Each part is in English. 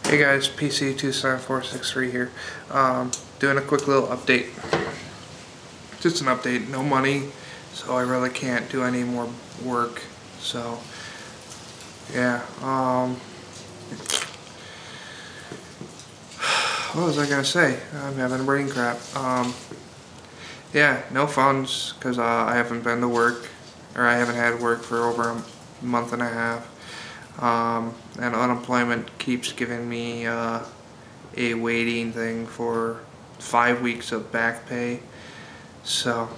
Hey guys, PC27463 here. Doing a quick little update. Just an update, no money, so I really can't do any more work. So, yeah. What was I gonna say? I'm having brain crap. Yeah, no funds, because I haven't been to work, or I haven't had work for over a month and a half. And unemployment keeps giving me a waiting thing for 5 weeks of back pay, so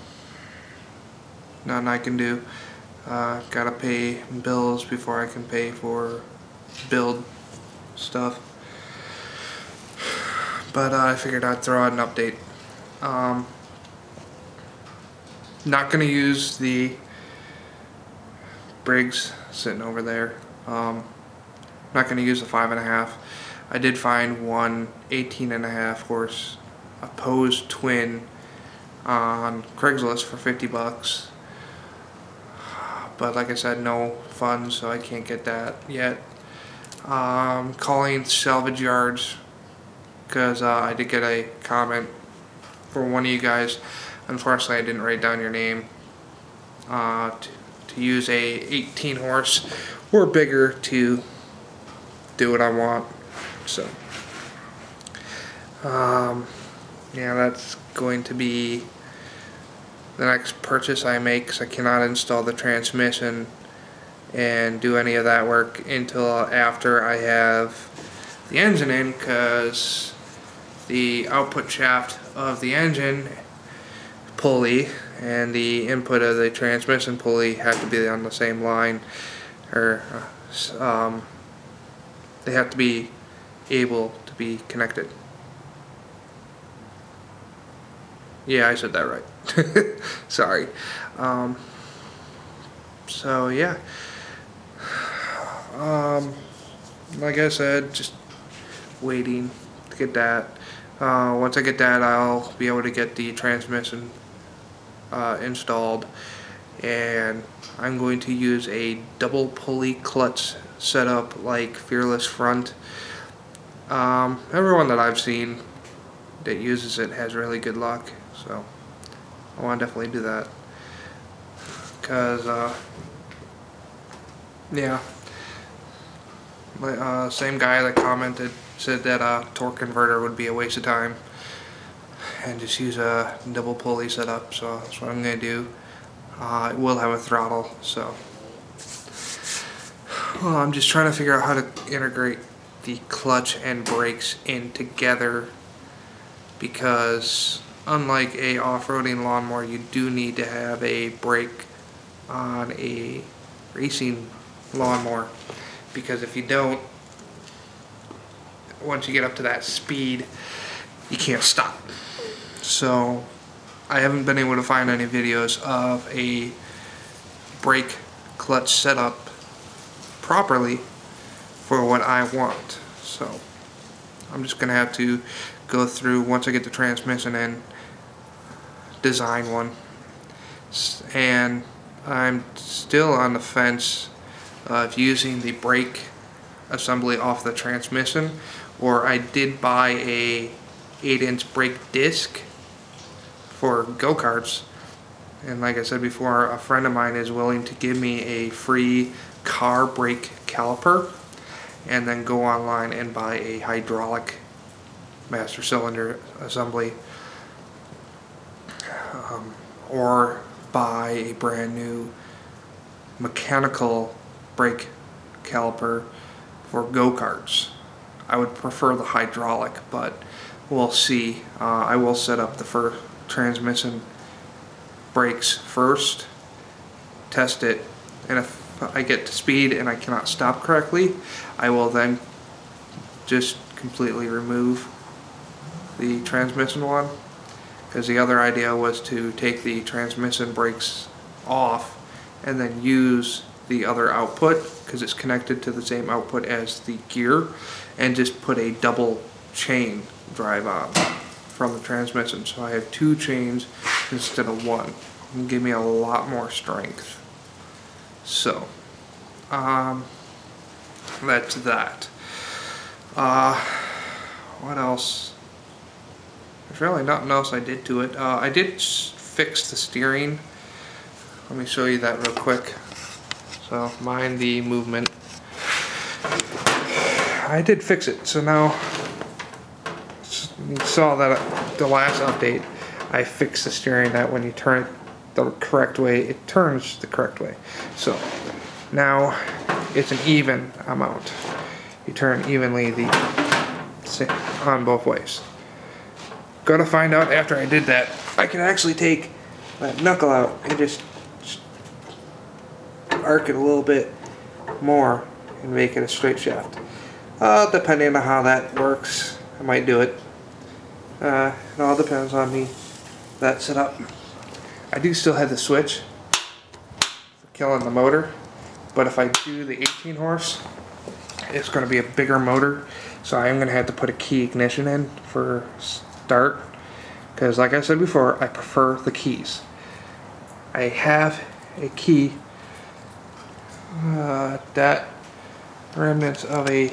nothing I can do. Gotta pay bills before I can pay for build stuff, but I figured I'd throw out an update. Not gonna use the Briggs sitting over there. Not going to use the 5.5. I did find one 18.5 horse opposed twin on Craigslist for 50 bucks. But like I said, no funds, so I can't get that yet. Calling salvage yards because I did get a comment for one of you guys. Unfortunately, I didn't write down your name. To use a 18 horse or bigger to do what I want. So yeah, that's going to be the next purchase I make, because I cannot install the transmission and do any of that work until after I have the engine in, because the output shaft of the engine pulley and the input of the transmission pulley have to be on the same line, or they have to be able to be connected. Yeah, I said that right. Sorry. So yeah, like I said, just waiting to get that. Once I get that, I'll be able to get the transmission installed, and I'm going to use a double pulley clutch setup like Fearless Front. Everyone that I've seen that uses it has really good luck, so I want to definitely do that, because yeah, same guy that commented said that a torque converter would be a waste of time and just use a double pulley setup, so that's what I'm going to do. It will have a throttle, so I'm just trying to figure out how to integrate the clutch and brakes in together, because unlike a off-roading lawnmower, you do need to have a brake on a racing lawnmower, because if you don't, once you get up to that speed, you can't stop. So I haven't been able to find any videos of a brake clutch setup properly for what I want. So I'm just gonna have to go through, once I get the transmission in, design one. And I'm still on the fence of using the brake assembly off the transmission, or I did buy a 8-inch brake disc for go-karts, and like I said before, a friend of mine is willing to give me a free car brake caliper, and then go online and buy a hydraulic master cylinder assembly, or buy a brand new mechanical brake caliper for go-karts. I would prefer the hydraulic, but we'll see. I will set up the first transmission brakes first, test it, and if I get to speed and I cannot stop correctly, I will then just completely remove the transmission one, because the other idea was to take the transmission brakes off and then use the other output, because it's connected to the same output as the gear, and just put a double chain drive on from the transmission, so I have 2 chains instead of 1. It'll give me a lot more strength. So that's that. What else? There's really nothing else I did to it. I did fix the steering. Let me show you that real quick. So mind the movement. I did fix it. So now you saw that the last update, I fixed the steering that when you turn it the correct way, it turns the correct way. So now it's an even amount. You turn evenly on both ways. Gonna find out after I did that. I can actually take that knuckle out and just arc it a little bit more and make it a straight shaft. Depending on how that works, I might do it. It all depends on me. That setup. I do still have the switch for killing the motor, but if I do the 18 horse, it's going to be a bigger motor, so I am going to have to put a key ignition in for start, because like I said before, I prefer the keys. I have a key that remnants of a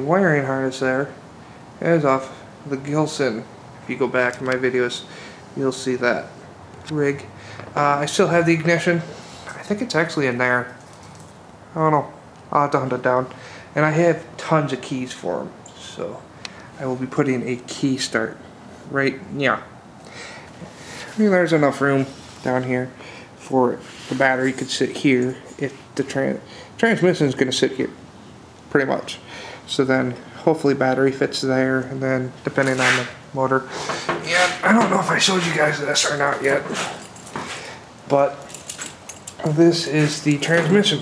wiring harness there is off the Gilson. If you go back in my videos, you'll see that rig. I still have the ignition. I think it's actually in there. I don't know. I'll have to hunt it down. And I have tons of keys for them, so I will be putting a key start right. Yeah. I mean, there's enough room down here for the battery could sit here if the transmission is going to sit here, pretty much. So then hopefully battery fits there, and then depending on the motor. Yeah, I don't know if I showed you guys this or not yet, but this is the transmission.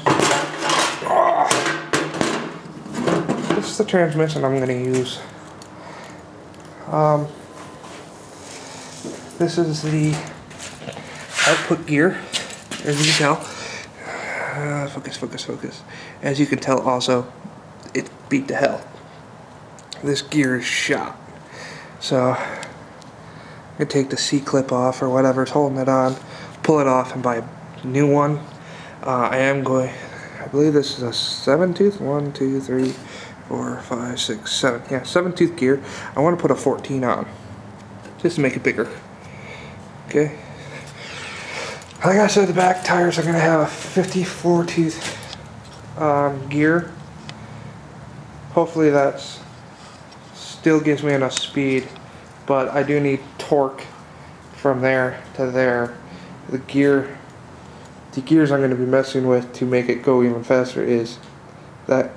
This is the transmission I'm going to use. This is the output gear, as you can tell. Focus. As you can tell also, it beat to hell. This gear is shot. So, I'm going to take the C-clip off or whatever's holding it on, pull it off and buy a new one. I believe this is a 7-tooth, 1, 2, 3, 4, 5, 6, 7. Yeah, 7-tooth gear. I want to put a 14 on, just to make it bigger. Okay. Like I said, the back tires are going to have a 54-tooth gear. Hopefully that still gives me enough speed, but I do need torque from there to there. The gears I'm going to be messing with to make it go even faster is that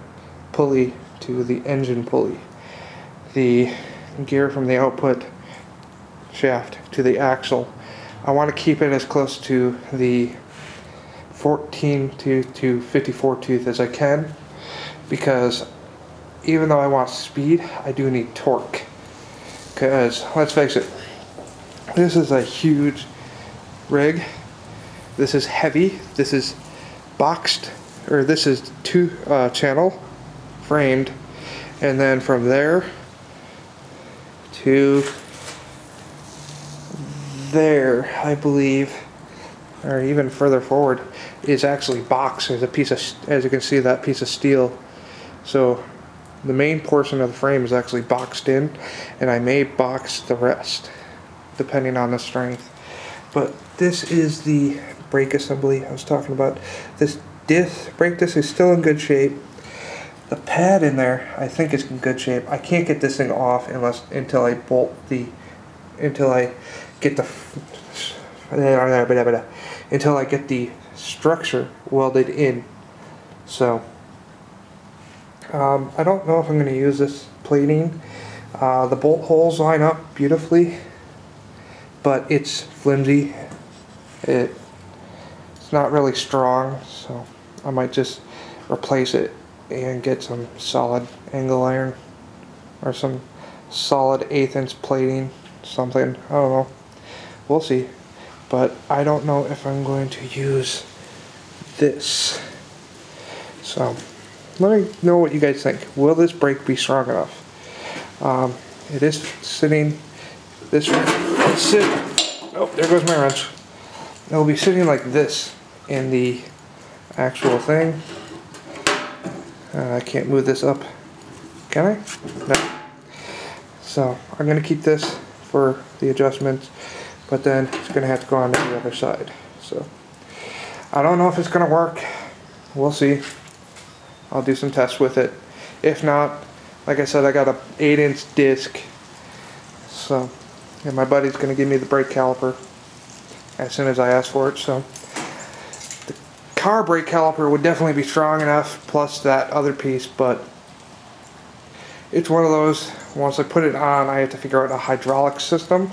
pulley to the engine pulley. The gear from the output shaft to the axle. I want to keep it as close to the 14 tooth to 54 tooth as I can, because even though I want speed, I do need torque. Because let's face it, this is a huge rig. This is heavy. This is boxed, or this is channel framed, and then from there to there, I believe, or even further forward, is actually boxed. There's a piece of, as you can see, that piece of steel. So the main portion of the frame is actually boxed in, and I may box the rest depending on the strength. But this is the brake assembly I was talking about. This brake disc is still in good shape. The pad in there, I think, is in good shape. I can't get this thing off until I get the structure welded in. So I don't know if I'm going to use this plating. The bolt holes line up beautifully, but it's flimsy. It's not really strong, so I might just replace it and get some solid angle iron or some solid 1/8 inch plating, something. I don't know. We'll see. But I don't know if I'm going to use this. So let me know what you guys think. Will this brake be strong enough? It is sitting this way. Oh, there goes my wrench. It will be sitting like this in the actual thing. I can't move this up, can I? No. So I'm going to keep this for the adjustments, but then it's going to have to go on to the other side. So I don't know if it's going to work. We'll see. I'll do some tests with it. If not, like I said, I got a 8-inch disc. So, and my buddy's going to give me the brake caliper as soon as I ask for it. So the car brake caliper would definitely be strong enough, plus that other piece, but it's one of those, once I put it on, I have to figure out a hydraulic system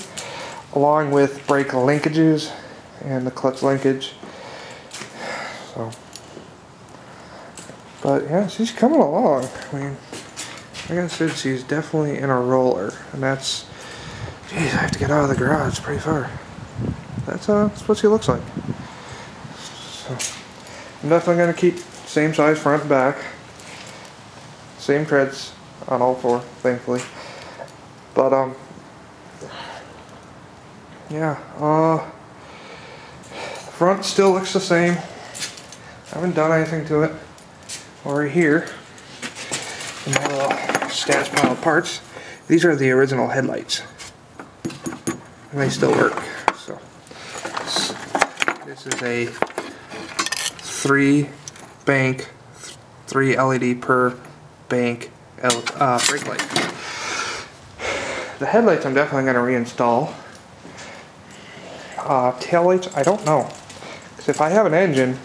along with brake linkages and the clutch linkage. So, but yeah, she's coming along. I mean, like I said, she's definitely in a roller, and that's, geez, I have to get out of the garage pretty far. That's what she looks like. So, I'm definitely going to keep same size front and back, same treads on all four, thankfully. But yeah, the front still looks the same. I haven't done anything to it. Over here, in my little stash pile of parts, these are the original headlights, and they still work. So this is a 3-bank, 3 LED per bank brake light. The headlights I'm definitely going to reinstall. Tail lights, I don't know. Because if I have an engine,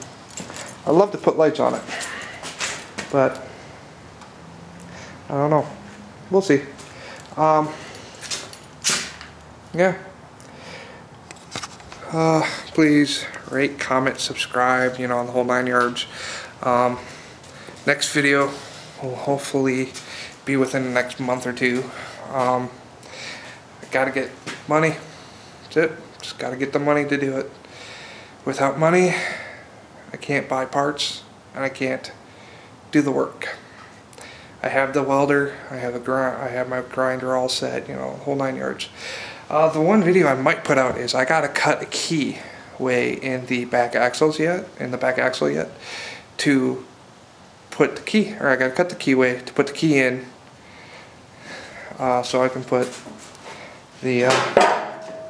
I'd love to put lights on it. But I don't know. We'll see. Yeah. Please rate, comment, subscribe, you know, the whole 9 yards. Next video will hopefully be within the next month or two. I gotta get money. That's it. Just gotta get the money to do it. Without money, I can't buy parts, and I can't do the work. I have the welder, I have my grinder all set, you know, the whole 9 yards. The one video I might put out is I gotta cut a keyway in the back axle yet, to put the key, or I gotta cut the keyway to put the key in, so I can put the,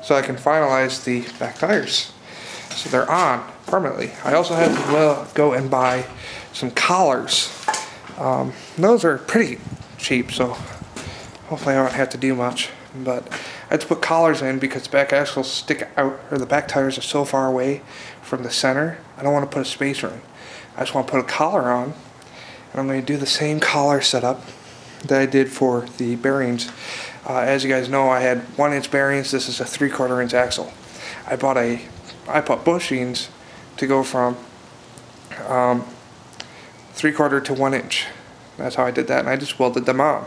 so I can finalize the back tires, so they're on permanently. I also had to go and buy some collars. Those are pretty cheap, so hopefully I don't have to do much. But I had to put collars in because the back axles stick out, or the back tires are so far away from the center. I don't want to put a spacer in. I just want to put a collar on, and I'm going to do the same collar setup that I did for the bearings. As you guys know, I had 1-inch bearings. This is a 3/4 inch axle. I put bushings to go from 3/4 to 1 inch. That's how I did that, and I just welded them on.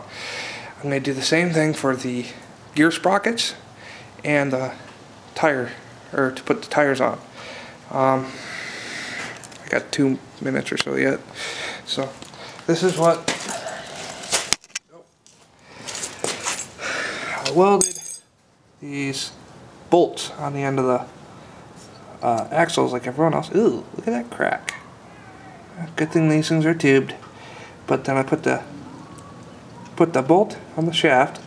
I'm going to do the same thing for the gear sprockets and the tire, or to put the tires on. I got 2 minutes or so yet. So this is what I welded these bolts on the end of the axles like everyone else. Ooh, look at that crack. Good thing these things are tubed. But then I put the bolt on the shaft,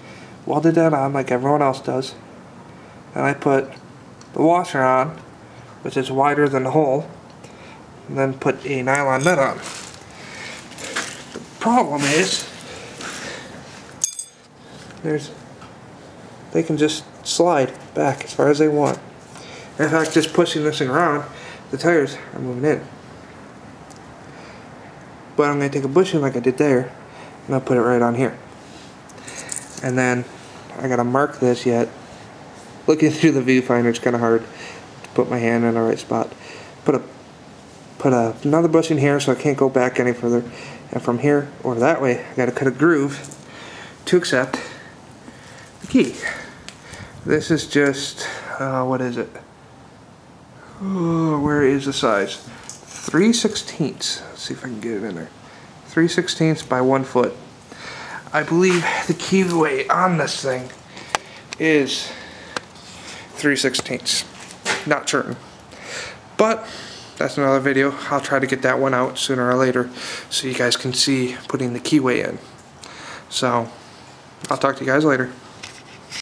welded that on like everyone else does. And I put the washer on, which is wider than the hole, and then put a nylon nut on. The problem is, they can just slide back as far as they want. In fact, just pushing this thing around, the tires are moving in. But I'm going to take a bushing like I did there, and I'll put it right on here. And then I got to mark this yet. Looking through the viewfinder, it's kind of hard to put my hand in the right spot. Put another bushing here so I can't go back any further. And from here or that way, I got to cut a groove to accept the key. This is just, what is it? Oh, where is the size? 3/16. Let's see if I can get it in there. 3/16 by 1 foot. I believe the keyway on this thing is 3/16. Not certain. But that's another video. I'll try to get that one out sooner or later so you guys can see putting the keyway in. So I'll talk to you guys later.